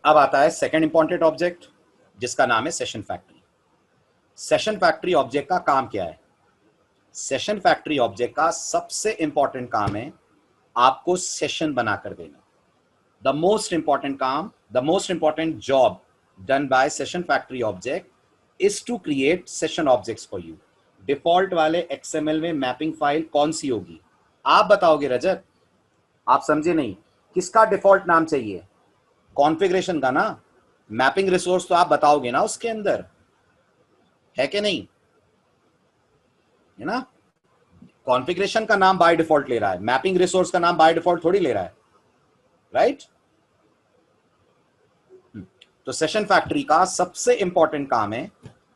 अब आता है सेकंड इंपॉर्टेंट ऑब्जेक्ट जिसका नाम है session factory. Session factory object का काम क्या है? सेशन फैक्ट्री ऑब्जेक्ट का सबसे इंपॉर्टेंट काम है आपको सेशन बनाकर देना। द मोस्ट इंपॉर्टेंट काम, the most important job done by session factory object is to create session objects for you. Default वाले एक्सएमएल में मैपिंग फाइल कौन सी होगी? आप बताओगे रजत, आप समझे नहीं। किसका डिफॉल्ट नाम चाहिए? कॉन्फ़िगरेशन का ना। मैपिंग रिसोर्स तो आप बताओगे ना उसके अंदर, है कि नहीं? है ना? कॉन्फ़िगरेशन का नाम बाय डिफॉल्ट ले रहा है, मैपिंग रिसोर्स का नाम बाय डिफॉल्ट थोड़ी ले रहा है, राइट? तो सेशन फैक्ट्री का सबसे इंपॉर्टेंट काम है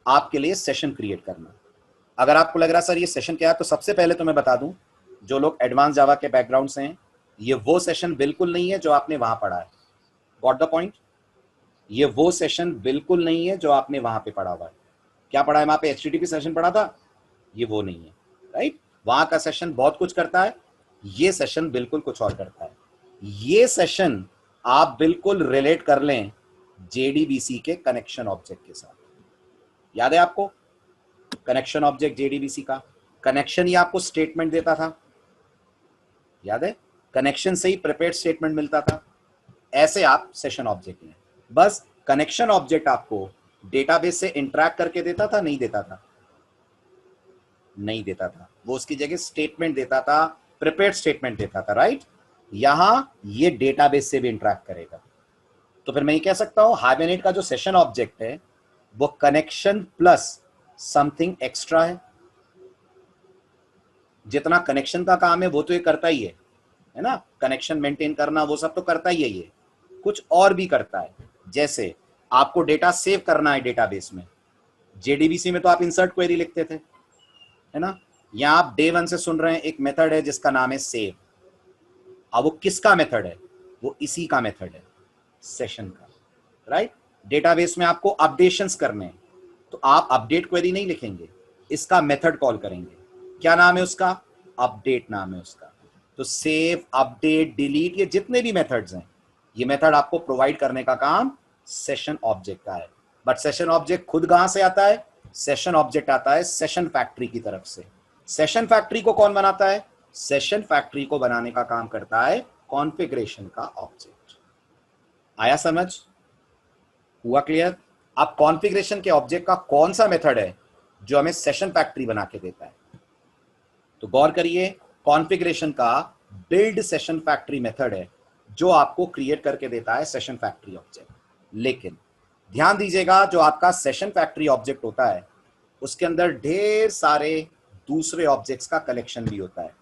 आपके लिए सेशन क्रिएट करना। अगर आपको लग रहा सर ये सेशन क्या है, तो सबसे पहले तो मैं बता दूं, जो लोग एडवांस जावा के बैकग्राउंड से हैं, ये वो सेशन बिल्कुल नहीं है जो आपने वहां पढ़ा है। Got the point? ये वो सेशन बिल्कुल नहीं है जो आपने वहां पे पढ़ा हुआ है। क्या पढ़ा है वहां पे? एचटीटीपी सेशन पढ़ा था, ये वो नहीं है, राइट? वहां का सेशन बहुत कुछ करता है, ये सेशन बिल्कुल कुछ और करता है। ये सेशन आप बिल्कुल रिलेट कर लें जेडीबीसी के कनेक्शन ऑब्जेक्ट के साथ। याद है आपको कनेक्शन ऑब्जेक्ट जेडीबीसी का? कनेक्शन ही आपको स्टेटमेंट देता था, याद है? कनेक्शन से ही प्रिपेयर्ड स्टेटमेंट मिलता था। ऐसे आप सेशन ऑब्जेक्ट में बस कनेक्शन ऑब्जेक्ट आपको डेटाबेस से इंटरैक्ट करके देता था, नहीं देता था? नहीं देता था, वो उसकी जगह स्टेटमेंट देता था, प्रिपेयर्ड स्टेटमेंट देता था, राइट? यहां ये डेटाबेस से भी इंटरैक्ट करेगा। तो फिर मैं ये कह सकता हूं हाइबरनेट का जो सेशन ऑब्जेक्ट है वो कनेक्शन प्लस समथिंग एक्स्ट्रा है। जितना कनेक्शन का काम है वो तो ये करता ही है ना? कनेक्शन मेंटेन करना वो सब तो करता ही है, ये कुछ और भी करता है। जैसे आपको डेटा सेव करना है डेटाबेस में, जेडीबीसी में तो आप इंसर्ट क्वेरी लिखते थे, है ना? यहां आप डे वन से सुन रहे हैं, एक मेथड है जिसका नाम है सेव। अब वो किसका मेथड है? वो इसी का मेथड है, सेशन का, राइट? डेटाबेस में आपको अपडेशंस करने हैं, तो आप अपडेट क्वेरी नहीं लिखेंगे, इसका मेथड कॉल करेंगे। क्या नाम है उसका? अपडेट नाम है उसका। तो सेव, अपडेट, डिलीट, ये जितने भी मेथड्स हैं, ये मेथड आपको प्रोवाइड करने का काम सेशन ऑब्जेक्ट का है। बट सेशन ऑब्जेक्ट खुद कहां से आता है? सेशन ऑब्जेक्ट आता है सेशन फैक्ट्री की तरफ से। सेशन फैक्ट्री को कौन बनाता है? सेशन फैक्ट्री को बनाने का काम करता है कॉन्फ़िगरेशन का ऑब्जेक्ट। आया समझ? हुआ क्लियर? अब कॉन्फ़िगरेशन के ऑब्जेक्ट का कौन सा मेथड है जो हमें सेशन फैक्ट्री बना के देता है? तो गौर करिए, कॉन्फ़िगरेशन का बिल्ड सेशन फैक्ट्री मेथड है जो आपको क्रिएट करके देता है सेशन फैक्ट्री ऑब्जेक्ट। लेकिन ध्यान दीजिएगा, जो आपका सेशन फैक्ट्री ऑब्जेक्ट होता है उसके अंदर ढेर सारे दूसरे ऑब्जेक्ट्स का कलेक्शन भी होता है।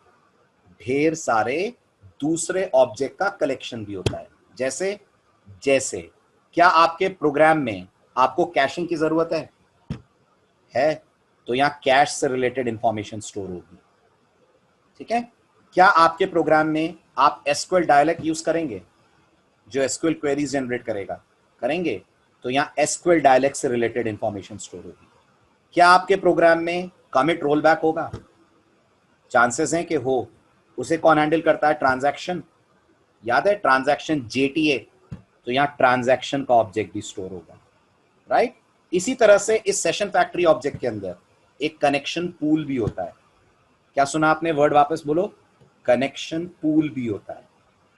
ढेर सारे दूसरे ऑब्जेक्ट का कलेक्शन भी होता है। जैसे जैसे क्या आपके प्रोग्राम में आपको कैशिंग की जरूरत है? तो यहां कैश से रिलेटेड इंफॉर्मेशन स्टोर होगी, ठीक है? क्या आपके प्रोग्राम में आप एसक्यूएल डायलेक्ट यूज करेंगे जो एसक्यूएल क्वेरीज जनरेट करेगा? करेंगे, तो यहां एसक्यूएल डायलेक्ट से रिलेटेड इंफॉर्मेशन स्टोर होगी। क्या आपके प्रोग्राम में कमिट रोलबैक होगा? चांसेस हैं कि हो। उसे कौन हैंडल करता है? ट्रांजैक्शन। याद है ट्रांजैक्शन जेटीए? तो यहां ट्रांजैक्शन का ऑब्जेक्ट भी स्टोर होगा, राइट? इसी तरह से इस सेशन फैक्ट्री ऑब्जेक्ट के अंदर एक कनेक्शन पूल भी होता है। क्या सुना आपने? वर्ड वापस बोलो, कनेक्शन पूल भी होता है।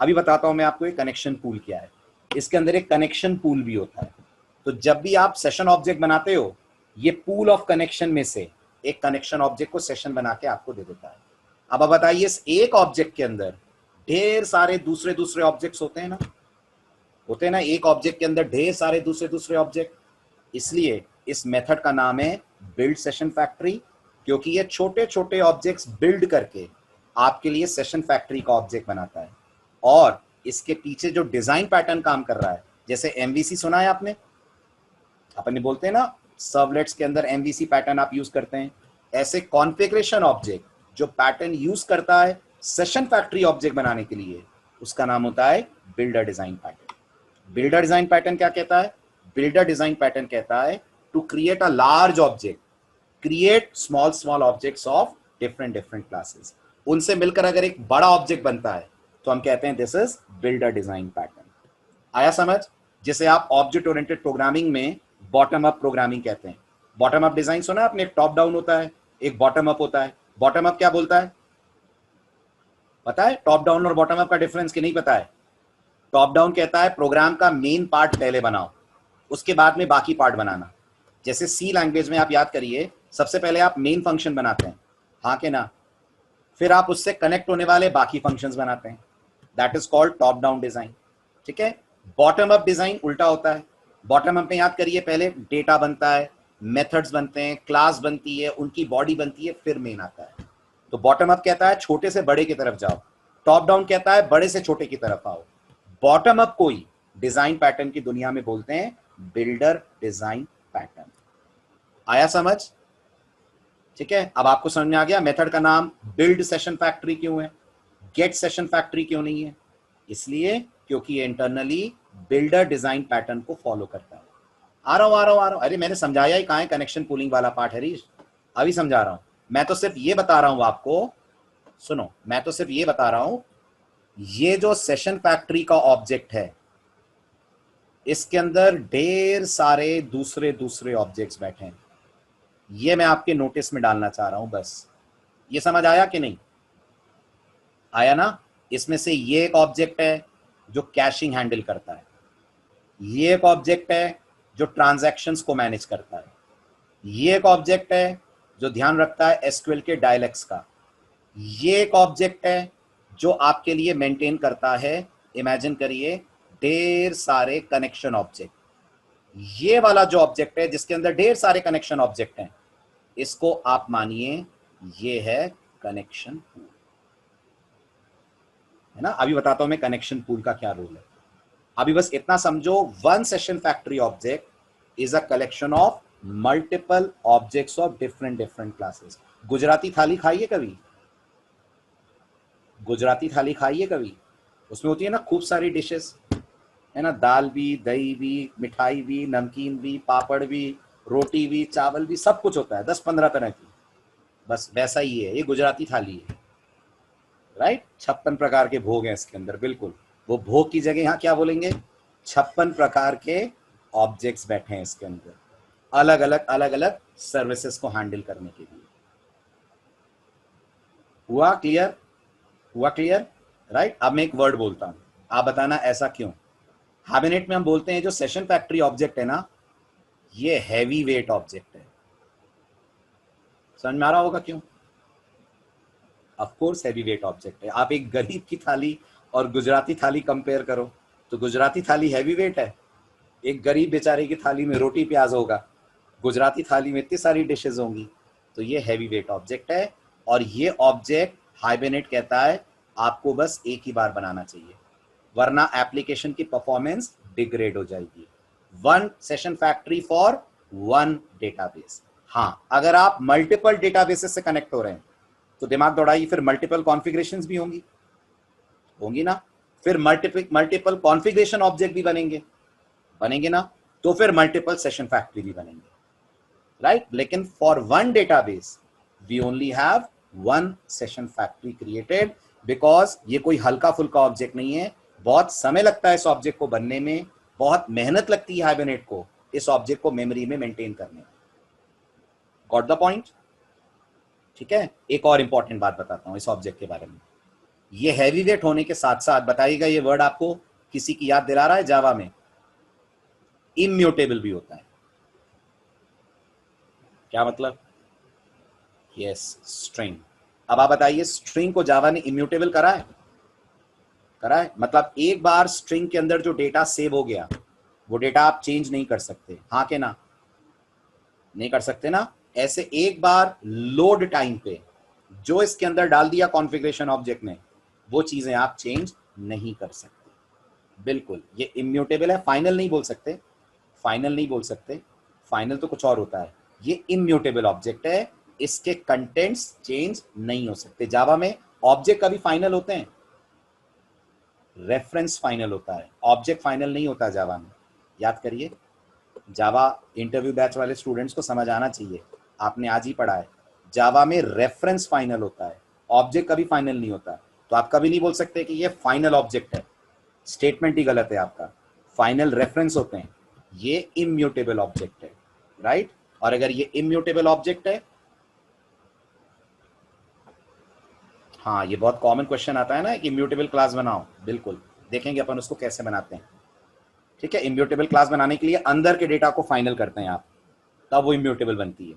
अभी बताता हूं मैं आपको ये कनेक्शन पूल क्या है। इसके अंदर एक कनेक्शन पूल भी होता है। तो जब भी आप सेशन ऑब्जेक्ट बनाते हो, ये पूल ऑफ कनेक्शन में से एक कनेक्शन ऑब्जेक्ट को सेशन बना के आपको दे देता है। अब आप बताइए, इस एक ऑब्जेक्ट के अंदर ढेर सारे दूसरे दूसरे ऑब्जेक्ट्स होते हैं ना? होते हैं ना? एक ऑब्जेक्ट के अंदर ढेर सारे दूसरे दूसरे ऑब्जेक्ट। इसलिए इस मेथड का नाम है बिल्ड सेशन फैक्ट्री, क्योंकि ये छोटे छोटे ऑब्जेक्ट्स बिल्ड करके आपके लिए सेशन फैक्ट्री का ऑब्जेक्ट बनाता है। और इसके पीछे जो डिजाइन पैटर्न काम कर रहा है, जैसे एमवीसी सुना है आपने? अपन बोलते हैं ना सर्वलेट्स के अंदर एमवीसी पैटर्न आप यूज करते हैं। ऐसे कॉन्फ़िगरेशन ऑब्जेक्ट जो पैटर्न यूज करता है सेशन फैक्ट्री ऑब्जेक्ट बनाने के लिए, उसका नाम होता है builder design pattern. Builder design pattern क्या कहता है? बिल्डर डिजाइन पैटर्न कहता है to create a large object, create small small objects of different different classes. उनसे मिलकर अगर एक बड़ा ऑब्जेक्ट बनता है तो हम कहते हैं this is builder design pattern. आया समझ? जिसे आप ऑब्जेक्ट ओरिएंटेड प्रोग्रामिंग में बॉटम अप प्रोग्रामिंग कहते हैं। बॉटम अप डिजाइन सुना है आपने? एक टॉप डाउन होता है, एक बॉटम अप होता है। बॉटम अप क्या बोलता है? पता है टॉप डाउन और बॉटम अप का डिफरेंस कि नहीं पता है? टॉप डाउन कहता है प्रोग्राम का मेन पार्ट पहले बनाओ, उसके बाद में बाकी पार्ट बनाना। जैसे सी लैंग्वेज में आप याद करिए, सबसे पहले आप मेन फंक्शन बनाते हैं, हाँ के ना, फिर आप उससे कनेक्ट होने वाले बाकी फंक्शंस बनाते हैं। That is called top down design. ठीक है। बॉटम अप डिजाइन उल्टा होता है। बॉटम अप में याद करिए, पहले डेटा बनता है, मेथड्स बनते हैं, क्लास बनती है, उनकी बॉडी बनती है, फिर मेन आता है। तो बॉटम अप कहता है छोटे से बड़े की तरफ जाओ, टॉप डाउन कहता है बड़े से छोटे की तरफ आओ। बॉटम अप को ही डिजाइन पैटर्न की दुनिया में बोलते हैं बिल्डर डिजाइन पैटर्न। आया समझ? ठीक है। अब आपको समझ में आ गया मेथड का नाम बिल्ड सेशन फैक्ट्री क्यों है, गेट सेशन फैक्ट्री क्यों नहीं है? इसलिए क्योंकि ये इंटरनली बिल्डर डिजाइन पैटर्न को फॉलो करता है। आ रहा हूं। अरे मैंने समझाया ही कहां है कनेक्शन पूलिंग वाला पार्ट हरीश, अभी समझा रहा हूं। मैं तो सिर्फ ये बता रहा हूं आपको, सुनो, मैं तो सिर्फ ये बता रहा हूं, ये जो सेशन फैक्ट्री का ऑब्जेक्ट है, इसके अंदर ढेर सारे दूसरे दूसरे ऑब्जेक्ट्स बैठे हैं। ये मैं आपके नोटिस में डालना चाह रहा हूं बस। ये समझ आया कि नहीं आया ना? इसमें से ये एक ऑब्जेक्ट है जो कैशिंग हैंडल करता है, ये एक ऑब्जेक्ट है जो ट्रांजैक्शंस को मैनेज करता है, ये एक ऑब्जेक्ट है जो ध्यान रखता है एसक्यूएल के डायलेक्ट्स का, ये एक ऑब्जेक्ट है जो आपके लिए मेंटेन करता है, इमेजिन करिए, ढेर सारे कनेक्शन ऑब्जेक्ट। ये वाला जो ऑब्जेक्ट है जिसके अंदर ढेर सारे कनेक्शन ऑब्जेक्ट हैं, इसको आप मानिए ये है कनेक्शन पूल, है ना? अभी बताता हूं मैं कनेक्शन पूल का क्या रोल है। अभी बस इतना समझो, one session factory object is a collection of multiple objects of different different classes. Gujarati थाली खाइए कभी? गुजराती थाली खाइए कभी? उसमें होती है ना खूब सारी डिशेस, है ना? दाल भी, दही भी, मिठाई भी, नमकीन भी, पापड़ भी, रोटी भी, चावल भी, सब कुछ होता है, 10-15 तरह की। बस वैसा ही है, ये गुजराती थाली है, राइट? 56 प्रकार के भोग हैं इसके अंदर, बिल्कुल। वो भोग की जगह यहाँ क्या बोलेंगे? 56 प्रकार के ऑब्जेक्ट्स बैठे हैं इसके अंदर, अलग अलग सर्विसेज को हैंडल करने के लिए। हुआ क्लियर? हुआ क्लियर? राइट। अब मैं एक वर्ड बोलता हूं, आप बताना ऐसा क्यों। हैबिनेट में हम बोलते हैं जो सेशन फैक्ट्री ऑब्जेक्ट है ना, ये हैवी वेट ऑब्जेक्ट है। समझ में आ रहा होगा क्यों? Of course heavy weight object है। आप एक गरीब की थाली और गुजराती थाली कंपेयर करो तो गुजराती थाली हैवी वेट है, एक गरीब बेचारे की थाली में रोटी प्याज होगा, गुजराती थाली में इतनी सारी डिशेज होंगी, तो ये हैवी वेट ऑब्जेक्ट है। और ये ऑब्जेक्ट हाइबरनेट कहता है आपको बस एक ही बार बनाना चाहिए, वरना एप्लीकेशन की परफॉर्मेंस डिग्रेड हो जाएगी। One session factory for one database. हाँ, अगर आप मल्टीपल डेटाबेसेस से कनेक्ट हो रहे हैं तो दिमाग दौड़ाइए, फिर मल्टीपल कॉन्फ़िगरेशंस भी होंगी ना, फिर मल्टीपल कॉन्फ़िगरेशन ऑब्जेक्ट भी बनेंगे ना, तो फिर मल्टीपल सेशन फैक्ट्री भी बनेंगे, राइट? लेकिन for one database we only have one session factory created, because ये कोई हल्का फुल्का ऑब्जेक्ट नहीं है, बहुत समय लगता है इस ऑब्जेक्ट को बनने में, बहुत मेहनत लगती है हाइबरनेट को इस ऑब्जेक्ट को मेमोरी में मेंटेन करने में। Got the point? ठीक है। एक और इंपॉर्टेंट बात बताता हूं इस ऑब्जेक्ट के बारे में। ये हैवी वेट होने के साथ साथ, बताइएगा ये वर्ड आपको किसी की याद दिला रहा है? जावा में इम्यूटेबल भी होता है। क्या मतलब? Yes, string. अब आप बताइए, स्ट्रिंग को जावा ने इम्यूटेबल करा है? मतलब एक बार स्ट्रिंग के अंदर जो डेटा सेव हो गया, वो डेटा आप चेंज नहीं कर सकते, हाँ के ना? नहीं कर सकते ना। ऐसे एक बार लोड टाइम पे जो इसके अंदर डाल दिया कॉन्फ़िगरेशन ऑब्जेक्ट ने, वो चीजें आप चेंज नहीं कर सकते। बिल्कुल, ये इम्यूटेबल है। फाइनल नहीं बोल सकते, फाइनल तो कुछ और होता है। ये इम्यूटेबल ऑब्जेक्ट है, इसके कंटेंट्स चेंज नहीं हो सकते। जावा में ऑब्जेक्ट कभी फाइनल होते हैं? रेफरेंस फाइनल होता है, ऑब्जेक्ट फाइनल नहीं होता जावा में। याद करिए, जावा इंटरव्यू बैच वाले स्टूडेंट्स को समझ आना चाहिए, आपने आज ही पढ़ा है, जावा में रेफरेंस फाइनल होता है, ऑब्जेक्ट कभी फाइनल नहीं होता। तो आप कभी नहीं बोल सकते कि ये फाइनल ऑब्जेक्ट है, स्टेटमेंट ही गलत है आपका। फाइनल रेफरेंस होते हैं, ये इम्यूटेबल ऑब्जेक्ट है, राइट। और अगर ये इम्यूटेबल ऑब्जेक्ट है, हाँ ये बहुत कॉमन क्वेश्चन आता है ना कि इम्यूटेबल क्लास बनाओ, बिल्कुल देखेंगे अपन उसको कैसे बनाते हैं। ठीक है, इम्यूटेबल क्लास बनाने के लिए अंदर के डेटा को फाइनल करते हैं आप, तब वो इम्यूटेबल बनती है,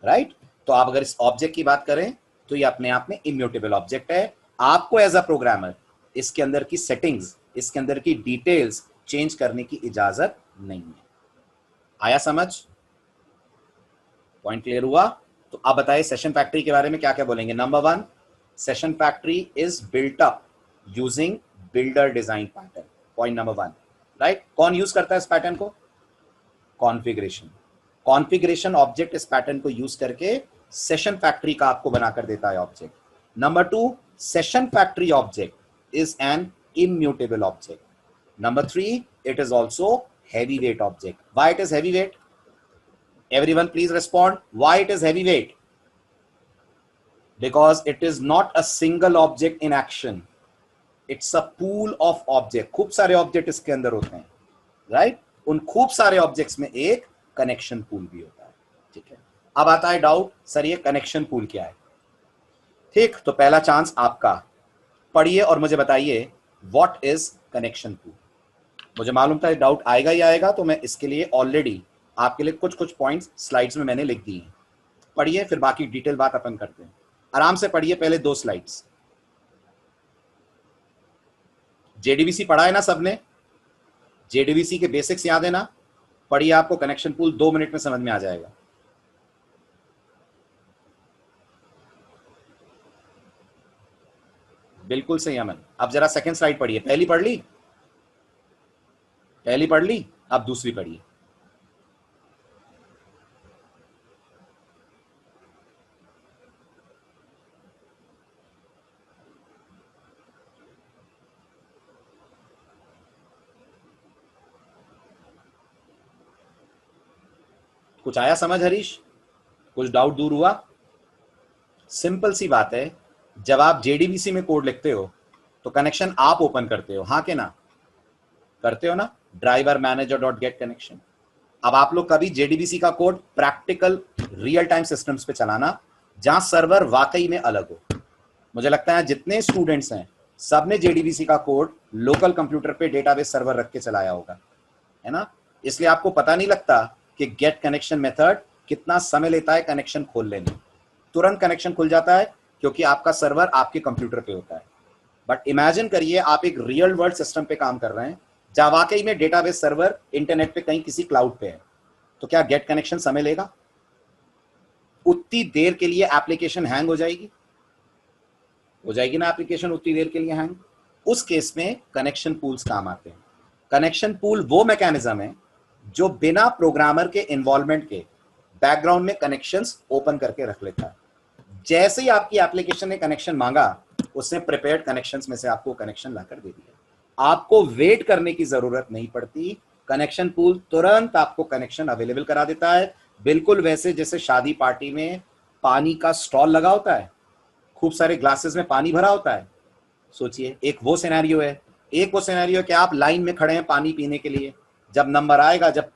राइट। तो आप अगर इस ऑब्जेक्ट की बात करें तो ये अपने आप में इम्यूटेबल ऑब्जेक्ट है। आपको एज अ प्रोग्रामर इसके अंदर की सेटिंग्स, इसके अंदर की डिटेल्स चेंज करने की इजाजत नहीं है। आया समझ? पॉइंट क्लियर हुआ? तो अब बताइए सेशन फैक्ट्री के बारे में क्या क्या बोलेंगे। Number 1, session factory is built up using builder design pattern. Point number 1, right. कौन यूज करता है इस पैटर्न को? कॉन्फ़िगरेशन। कॉन्फ़िगरेशन ऑब्जेक्ट इस पैटर्न को यूज करके सेशन फैक्ट्री का आपको बनाकर देता है object. Number 2, session factory object is an immutable object. Number 3, it is also heavyweight object. Why it is heavyweight? Everyone please respond. Why it is heavyweight? Because it is not a single object in action. It's a pool of object. खूब सारे object इसके अंदर होते हैं, right. उन खूब सारे objects में एक कनेक्शन पूल भी होता है। ठीक है, अब आता है डाउट, सर ये कनेक्शन पूल क्या है? ठीक, तो पहला चांस आपका, पढ़िए और मुझे बताइए व्हाट इज कनेक्शन पूल। मुझे मालूम था डाउट आएगा ही आएगा, तो मैं इसके लिए ऑलरेडी आपके लिए कुछ कुछ पॉइंट्स स्लाइड्स में मैंने लिख दिए हैं। पढ़िए, फिर बाकी डिटेल बात अपन करते हैं। आराम से पढ़िए, पहले 2 स्लाइड्स। जेडीबीसी पढ़ा है ना सबने? जेडीबीसी के बेसिक्स याद है ना? पढ़िए, आपको कनेक्शन पूल 2 मिनट में समझ में आ जाएगा। बिल्कुल सही अमन। अब जरा सेकंड स्लाइड पढ़िए। पहली पढ़ ली? पहली पढ़ ली, अब दूसरी पढ़िए। कुछ आया समझ हरीश? कुछ डाउट दूर हुआ? सिंपल सी बात है, जब आप जेडीबीसी में कोड लिखते हो तो कनेक्शन आप ओपन करते हो, हाँ के ना? करते हो ना? Driver manager dot get connection. अब आप लोग कभी जेडीबीसी का code practical real time systems पे चलाना, जहां सर्वर वाकई में अलग हो। मुझे लगता है जितने स्टूडेंट्स हैं सबने जेडीबीसी का कोड लोकल कंप्यूटर पे डेटाबेस सर्वर रख के चलाया होगा, है ना? इसलिए आपको पता नहीं लगता कि गेट कनेक्शन मेथड कितना समय लेता है कनेक्शन खोलने में। तुरंत कनेक्शन खुल जाता है क्योंकि आपका सर्वर आपके कंप्यूटर पे होता है। बट इमेजिन करिए आप एक रियल वर्ल्ड सिस्टम पे काम कर रहे हैं जहां वाकई में डेटाबेस सर्वर इंटरनेट पे कहीं किसी क्लाउड पे है, तो क्या गेट कनेक्शन समय लेगा? उतनी देर के लिए एप्लीकेशन हैंग हो जाएगी ना एप्लीकेशन उतनी देर के लिए हैंग। उस केस में कनेक्शन पूल्स काम आते हैं। कनेक्शन पूल वो मैकेनिज्म है जो बिना प्रोग्रामर के इन्वॉल्वमेंट के बैकग्राउंड में कनेक्शंस ओपन करके रख लेता है। जैसे ही आपकी एप्लीकेशन ने कनेक्शन मांगा, उसने प्रिपेयर्ड कनेक्शंस में से आपको कनेक्शन लाकर दे दिया। आपको वेट करने की जरूरत नहीं पड़ती, कनेक्शन पूल तुरंत आपको कनेक्शन अवेलेबल करा देता है। बिल्कुल वैसे जैसे शादी पार्टी में पानी का स्टॉल लगा होता है, खूब सारे ग्लासेस में पानी भरा होता है। सोचिए, एक वो सिनेरियो है, एक वो सिनेरियो कि आप लाइन में खड़े हैं पानी पीने के लिए, जब नंबर आएगा, जब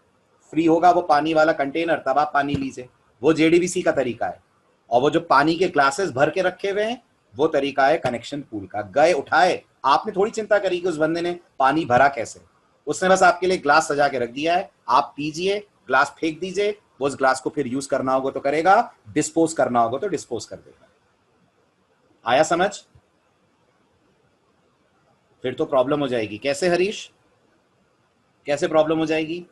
फ्री होगा वो पानी वाला कंटेनर, तब आप पानी लीजिए। वो जेडीबीसी का तरीका है। और वो जो पानी के ग्लासेस भर के रखे हुए हैं, वो तरीका है कनेक्शन पूल का। गए, उठाए, आपने थोड़ी चिंता करी कि उस बंदे ने पानी भरा कैसे। उसने बस आपके लिए ग्लास सजा के रख दिया है, आप पीजिए, ग्लास फेंक दीजिए, वो उस ग्लास को फिर यूज करना होगा तो करेगा, डिस्पोज करना होगा तो डिस्पोज कर देगा। आया समझ? फिर तो प्रॉब्लम हो जाएगी। कैसे हरीश? कैसे प्रॉब्लम हो जाएगी?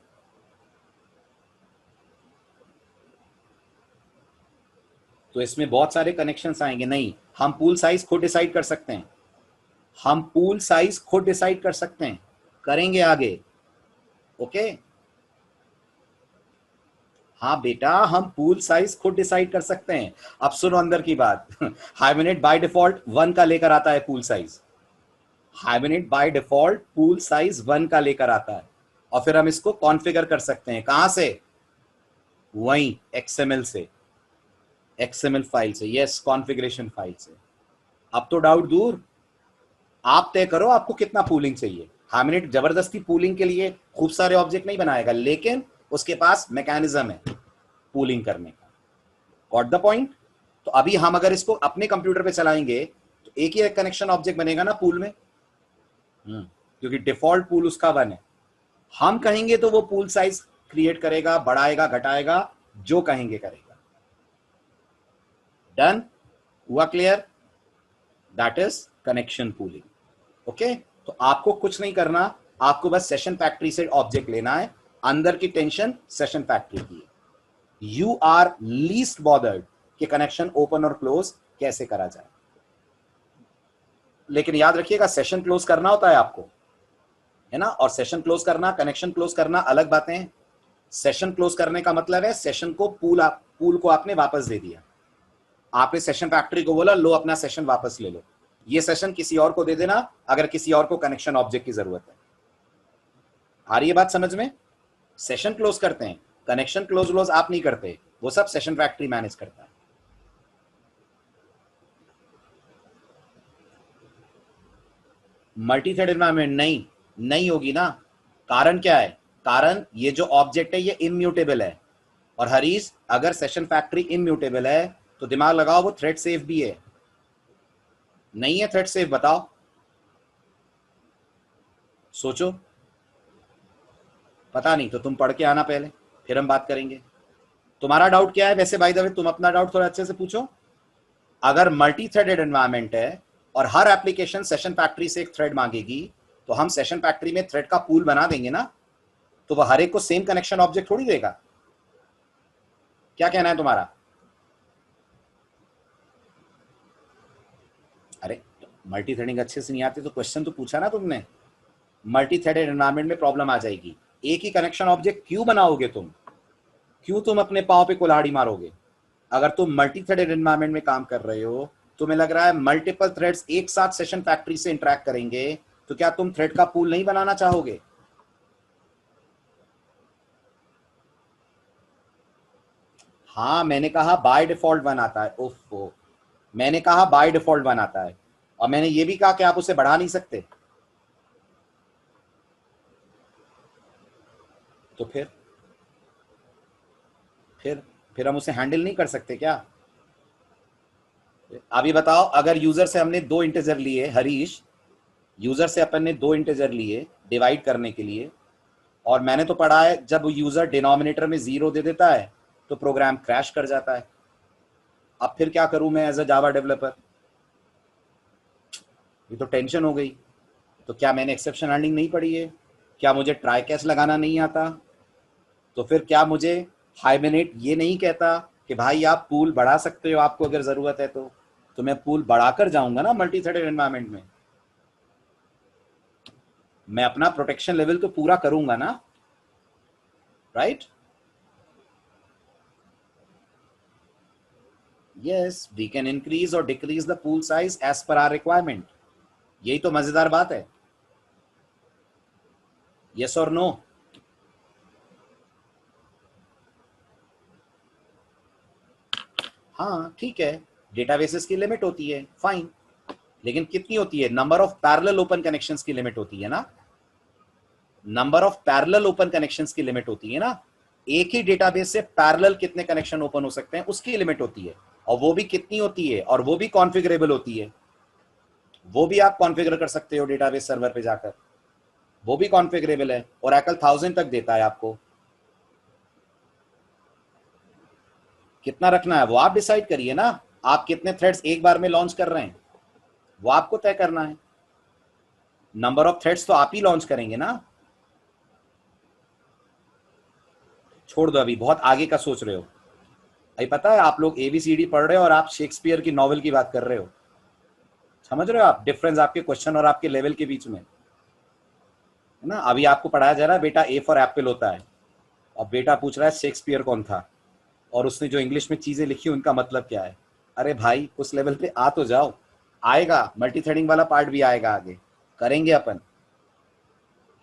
तो इसमें बहुत सारे कनेक्शंस आएंगे। नहीं, हम पूल साइज खुद डिसाइड कर सकते हैं। हम पूल साइज खुद डिसाइड कर सकते हैं, करेंगे आगे। ओके, हाँ बेटा, हम पूल साइज खुद डिसाइड कर सकते हैं। अब सुनो अंदर की बात। हाइबरनेट बाय डिफॉल्ट 1 का लेकर आता है pool size. Hibernate by default pool size 1 का लेकर आता है, और फिर हम इसको कॉन्फ़िगर कर सकते हैं। कहां से? वहीं एक्सएमएल से, एक्सएमएल फाइल से, यस, कॉन्फ़िगरेशन फाइल से। अब तो डाउट दूर। आप तय करो आपको कितना पूलिंग चाहिए। हामिनेट जबरदस्ती पूलिंग के लिए खूब सारे ऑब्जेक्ट नहीं बनाएगा, लेकिन उसके पास मैकेनिज्म है पूलिंग करने का। Got the point? तो अभी हम अगर इसको अपने कंप्यूटर पे चलाएंगे तो एक ही कनेक्शन ऑब्जेक्ट बनेगा ना पूल में, क्योंकि डिफॉल्ट पूल उसका 1 है। हम कहेंगे तो वो पूल साइज क्रिएट करेगा, बढ़ाएगा, घटाएगा, जो कहेंगे करेगा। डन? हुआ clear? That is connection pooling. Okay, तो आपको कुछ नहीं करना, आपको बस सेशन फैक्ट्री से ऑब्जेक्ट लेना है, अंदर की टेंशन सेशन फैक्ट्री की है। यू आर लीस्ट बॉदर्ड कि कनेक्शन ओपन और क्लोज कैसे करा जाए। लेकिन याद रखिएगा सेशन क्लोज करना होता है आपको, है ना, और सेशन क्लोज करना, कनेक्शन क्लोज करना अलग बातें हैं। सेशन क्लोज करने का मतलब है सेशन को पूल को आपने वापस दे दिया, आपने सेशन फैक्ट्री को बोला लो अपना सेशन वापस ले लो, ये सेशन किसी और को दे देना अगर किसी और को कनेक्शन ऑब्जेक्ट की जरूरत है। आ रही है बात समझ में? सेशन क्लोज करते हैं, कनेक्शन क्लोज आप नहीं करते, वो सब सेशन फैक्ट्री मैनेज करता है। मल्टी थ्रेड एनवायरनमेंट नहीं होगी ना। कारण क्या है? कारण ये जो ऑब्जेक्ट है ये इम्यूटेबल है, और हरीश अगर सेशन फैक्ट्री इम्यूटेबल है तो दिमाग लगाओ वो थ्रेड सेफ भी है। नहीं है थ्रेड सेफ? बताओ, सोचो। पता नहीं तो तुम पढ़ के आना पहले, फिर हम बात करेंगे। तुम्हारा डाउट क्या है वैसे? बाय द वे तुम अपना डाउट थोड़ा अच्छे से पूछो। अगर मल्टी थ्रेडेड एनवायरनमेंट है और हर एप्लीकेशन सेशन फैक्ट्री से एक थ्रेड मांगेगी, तो हम सेशन फैक्ट्री में थ्रेड का पूल बना देंगे ना, तो वह हर एक को सेम कनेक्शन ऑब्जेक्ट थोड़ी देगा। क्या कहना है तुम्हारा? अरे मल्टी थ्रेडिंग अच्छे से नहीं आती तो क्वेश्चन तो पूछा ना तुमने। मल्टी थ्रेडेड एनवायरनमेंट में प्रॉब्लम आ जाएगी। एक ही कनेक्शन ऑब्जेक्ट क्यों बनाओगे तुम? क्यों तुम अपने पांव पे कुल्हाड़ी मारोगे? अगर तुम मल्टी थ्रेडेड एनवायरनमेंट में काम कर रहे हो, तुम्हें लग रहा है मल्टीपल थ्रेड्स एक साथ सेशन फैक्ट्री से इंटरेक्ट करेंगे, तो क्या तुम थ्रेड का पूल नहीं बनाना चाहोगे? हाँ मैंने कहा बाय डिफॉल्ट वन आता है। ओफो, मैंने कहा बाय डिफॉल्ट वन आता है, और मैंने ये भी कहा कि आप उसे बढ़ा नहीं सकते। तो फिर हम उसे हैंडल नहीं कर सकते क्या? अभी बताओ, अगर यूजर से हमने 2 इंटीजर लिए, हरीश यूजर से अपन ने 2 इंटीजर लिए डिवाइड करने के लिए, और मैंने तो पढ़ा है जब यूजर डिनोमिनेटर में 0 दे देता है तो प्रोग्राम क्रैश कर जाता है। अब फिर क्या करूं मैं एज अ जावा डेवलपर? ये तो टेंशन हो गई। तो क्या मैंने एक्सेप्शन हैंडलिंग नहीं पढ़ी है? क्या मुझे ट्राई कैच लगाना नहीं आता? तो फिर क्या मुझे हाइबरनेट ये नहीं कहता कि भाई आप पूल बढ़ा सकते हो आपको अगर जरूरत है तो मैं पूल बढ़ाकर जाऊंगा ना मल्टी थ्रेडेड एनवायरनमेंट में। मैं अपना प्रोटेक्शन लेवल तो पूरा करूंगा ना, right? Yes, we can increase और decrease the pool size as per our requirement. यही तो मजेदार बात है। यस और नो? हाँ ठीक है, डेटाबेसेस की लिमिट होती है, फाइन, लेकिन कितनी होती है? Number of parallel open connections की लिमिट होती है ना, number of parallel open connections की लिमिट होती है ना। एक ही डेटाबेस से पैरेलल कितने कनेक्शन ओपन हो सकते हैं उसकी लिमिट होती है, और वो भी कितनी होती है, और वो भी कॉन्फ़िगरेबल होती है। वो भी आप कॉन्फ़िगर कर सकते हो डेटाबेस सर्वर पे जाकर, वो भी कॉन्फ़िगरेबल है। ओरेकल 1000 तक देता है आपको। कितना रखना है वो आप डिसाइड करिए ना। आप कितने थ्रेड्स एक बार में लॉन्च कर रहे हैं वो आपको तय करना है। नंबर ऑफ थ्रेड्स तो आप ही लॉन्च करेंगे ना। छोड़ दो, अभी बहुत आगे का सोच रहे हो। अभी पता है आप लोग एबीसीडी पढ़ रहे हो और आप शेक्सपियर की नॉवेल की बात कर रहे हो। समझ रहे हो आप डिफरेंस आपके क्वेश्चन और आपके लेवल के बीच में, है ना? अभी आपको पढ़ाया जा रहा है बेटा ए फॉर एप्पल होता है, और बेटा पूछ रहा है शेक्सपियर कौन था, और उसने जो इंग्लिश में चीजें लिखी उनका मतलब क्या है। अरे भाई उस लेवल पे आ तो जाओ। आएगा, मल्टी थ्रेडिंग वाला पार्ट भी आएगा, आगे करेंगे अपन।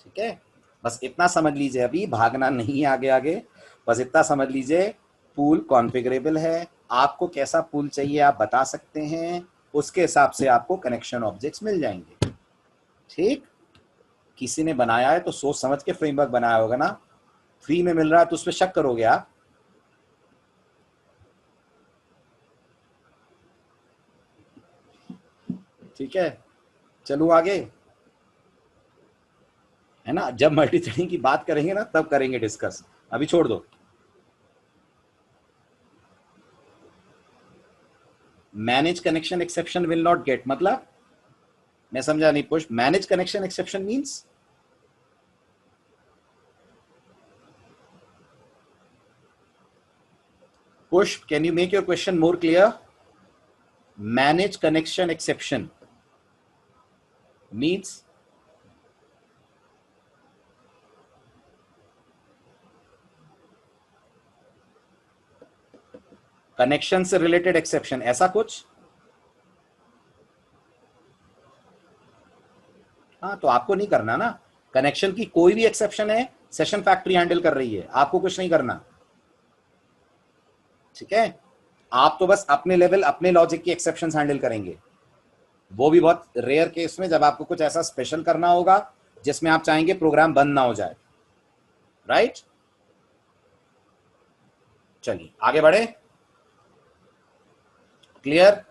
ठीक है, बस इतना समझ लीजिए, अभी भागना नहीं आगे आगे, बस इतना समझ लीजिए पूल कॉन्फ़िगरेबल है। आपको कैसा पूल चाहिए आप बता सकते हैं, उसके हिसाब से आपको कनेक्शन ऑब्जेक्ट्स मिल जाएंगे। ठीक, किसी ने बनाया है तो सोच समझ के फ्रेमवर्क बनाया होगा ना। फ्री में मिल रहा है तो उस पर शक करोगे आप? ठीक है, चलो आगे, है ना। जब मल्टी थ्रेडिंग की बात करेंगे ना तब करेंगे डिस्कस, अभी छोड़ दो। Manage connection exception will not gate, मतलब मैं समझा नहीं पुष्प। मैनेज कनेक्शन एक्सेप्शन मीन्स पुष्प, can you make your question more clear? Manage connection exception means connection से रिलेटेड एक्सेप्शन, ऐसा कुछ। हाँ तो आपको नहीं करना ना, कनेक्शन की कोई भी एक्सेप्शन है सेशन फैक्ट्री हैंडल कर रही है, आपको कुछ नहीं करना। ठीक है, आप तो बस अपने लेवल अपने लॉजिक की एक्सेप्शंस हैंडल करेंगे, वो भी बहुत रेयर केस में, जब आपको कुछ ऐसा स्पेशल करना होगा जिसमें आप चाहेंगे प्रोग्राम बंद ना हो जाए। राइट, चलिए आगे बढ़े। क्लियर?